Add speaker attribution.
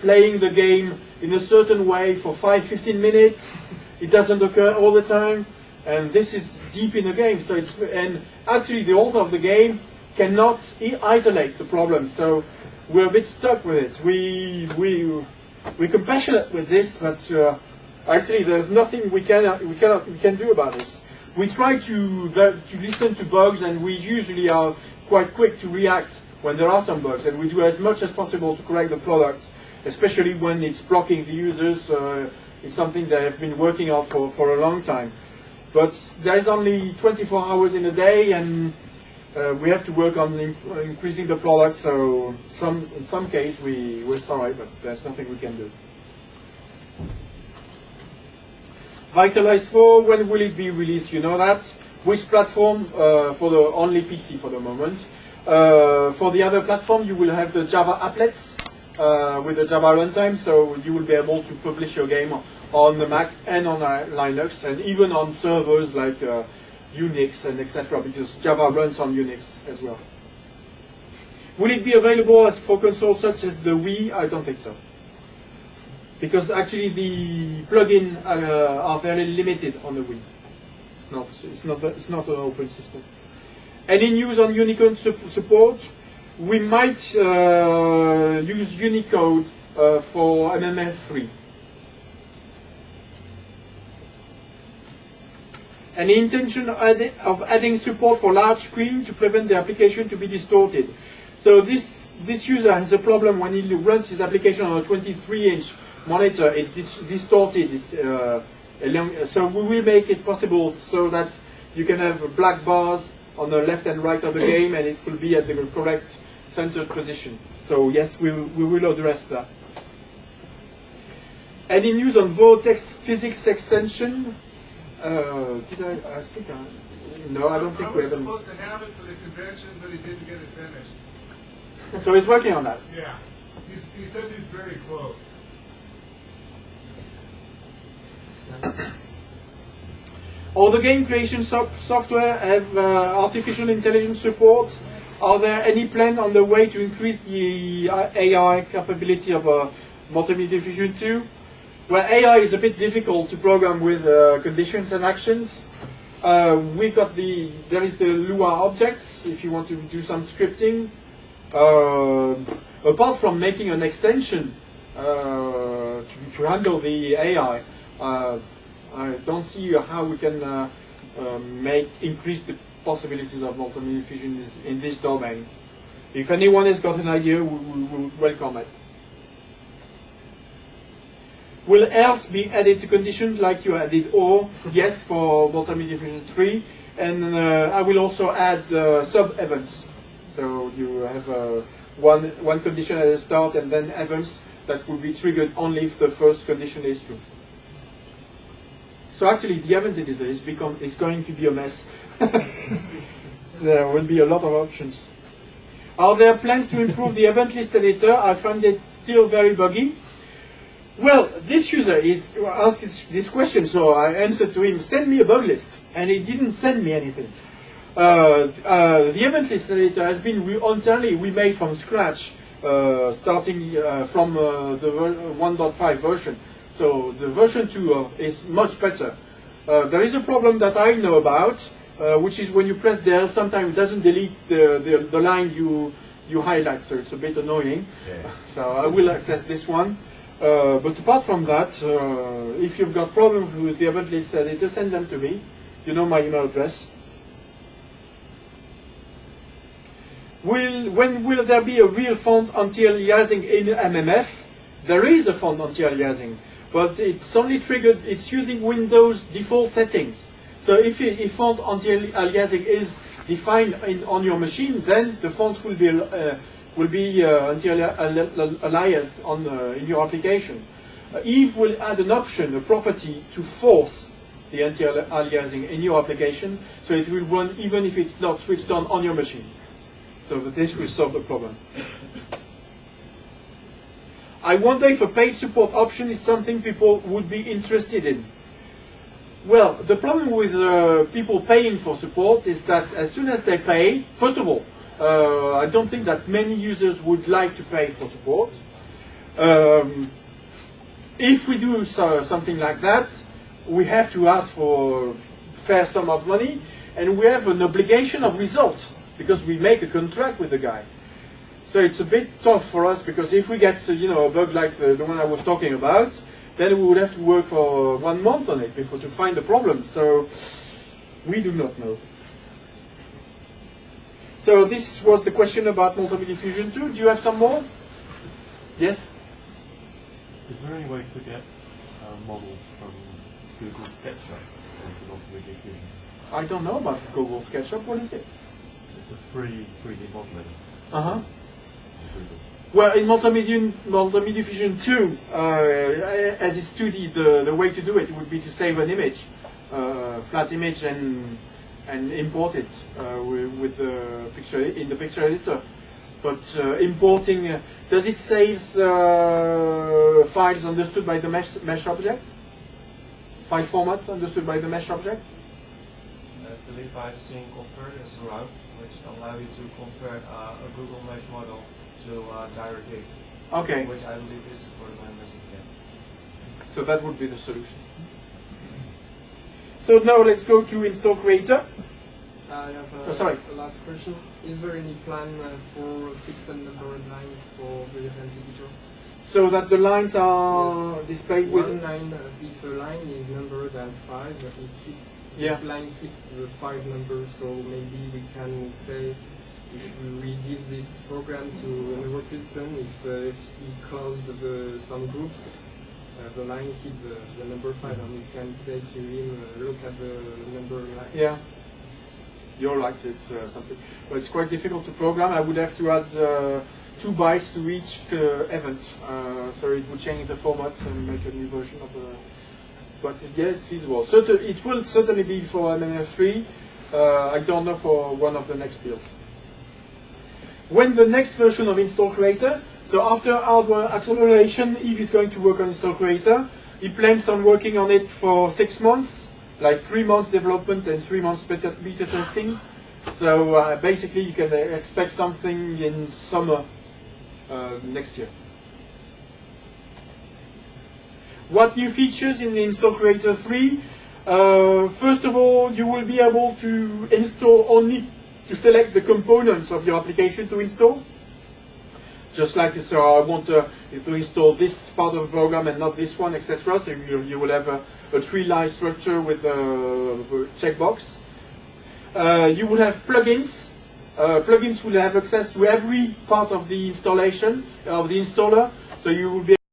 Speaker 1: playing the game in a certain way for 5-15 minutes. It doesn't occur all the time, and this is deep in the game. So it's, and actually the author of the game cannot isolate the problem. So we're a bit stuck with it. We're compassionate with this, but actually there's nothing we can do about this. We try to listen to bugs, and we usually are quite quick to react when there are some bugs, and we do as much as possible to correct the product, especially when it's blocking the users. It's something they have been working on for a long time. But there is only 24 hours in a day, and we have to work on increasing the product. So in some case we're sorry, but there's nothing we can do. Vitalize 4, when will it be released? You know that. Which platform? For the only PC for the moment. For the other platform, you will have the Java applets with the Java runtime, so you will be able to publish your game on the Mac and on Linux, and even on servers like Unix and etc., because Java runs on Unix as well. Will it be available as for consoles such as the Wii? I don't think so, because actually the plugins are very limited on the Wii. It's not an open system. Any news on Unicode support? We might use Unicode for MMF3. Any intention of adding support for large screen to prevent the application to be distorted? So this user has a problem when he runs his application on a 23-inch monitor. It's distorted. So we will make it possible so that you can have black bars on the left and right of the game, and it will be at the correct centered position. So yes, we will address that. Any news on Vortex physics extension? Did I think no, I don't think we have.
Speaker 2: I was supposed to have it for the convention, but he didn't get it finished.
Speaker 1: So he's working on that.
Speaker 2: Yeah, he says he's very close.
Speaker 1: All the game creation software have artificial intelligence support. Are there any plan on the way to increase the AI capability of Multimedia Fusion 2? Well, AI is a bit difficult to program with conditions and actions. There is the Lua objects if you want to do some scripting. Apart from making an extension to handle the AI, I don't see how we can increase the possibilities of Multimedia Fusion in this domain. If anyone has got an idea, we will welcome it. Will else be added to conditions like you added or? Yes, for Multimedia Fusion 3. And I will also add sub-events. So you have one condition at the start and then events that will be triggered only if the first condition is true. So actually the event editor is going to be a mess. There will be a lot of options. Are there plans to improve the event list editor? I find it still very buggy. Well, this user asked this question, so I answered to him, send me a bug list. And he didn't send me anything. The event list editor has been entirely remade from scratch, starting from the 1.5 version. So the version 2 is much better. There is a problem that I know about, which is when you press del, sometimes it doesn't delete the line you highlight, so it's a bit annoying. Yeah. So I will access this one. But apart from that, if you've got problems with the event list editor, send them to me. You know my email address. When will there be a real font anti-aliasing in MMF? There is a font anti-aliasing, but it's only triggered, it's using Windows default settings. So if font anti-aliasing is defined on your machine, then the font will be anti-aliased in your application. Eve will add an option, a property, to force the anti-aliasing in your application, so it will run even if it's not switched on your machine. So that this will solve the problem. I wonder if a paid support option is something people would be interested in. Well, the problem with people paying for support is that as soon as they pay, first of all, I don't think that many users would like to pay for support. If we do something like that, we have to ask for a fair sum of money, and we have an obligation of result because we make a contract with the guy. So it's a bit tough for us because if we get a bug like the one I was talking about, then we would have to work for 1 month on it before to find the problem. So we do not know. So this was the question about Multimedia Fusion 2. Do you have some more? Yes?
Speaker 3: Is there any way to get models from Google SketchUp into Multimedia Fusion?
Speaker 1: I don't know about Google SketchUp. What is it?
Speaker 3: It's a free 3D modeling.
Speaker 1: Uh-huh. Well, in Multimedia Fusion 2, as it's 2D, the way to do it would be to save an image, flat image, and import it with the picture in the picture editor. But importing, does it save files understood by the mesh object? File format understood by the mesh object?
Speaker 4: The by-the-scene converters route, which allow you to convert a Google Mesh model to DirectX.
Speaker 1: Okay.
Speaker 4: Which I believe is supported by Mesh.
Speaker 1: So that would be the solution. So now let's go to install Creator.
Speaker 5: I have a last question. Is there any plan for fixed and numbered lines for the event editor?
Speaker 1: So that the lines are displayed with...
Speaker 5: One line, if a line is numbered as 5, this line keeps the 5 numbers, so maybe we can say if we give this program to another person, if he caused some groups, the line keeps the number 5, and we can say to him, look at the number line.
Speaker 1: Yeah, you're right, it's something. But it's quite difficult to program. I would have to add 2 bytes to each event, so it would change the format and make a new version of the... But yeah, it's feasible. It will certainly be for MMF3. I don't know for one of the next builds. When the next version of Install Creator, so after hardware acceleration, Yves is going to work on Install Creator. He plans on working on it for 6 months, like 3 months development and 3 months beta testing. So basically you can expect something in summer next year. What new features in the Install Creator 3? First of all, you will be able to install only to select the components of your application to install. Just like, so I want to install this part of the program and not this one, etc. So you will have a tree-like structure with a checkbox. You will have plugins. Plugins will have access to every part of the installation, of the installer. So you will be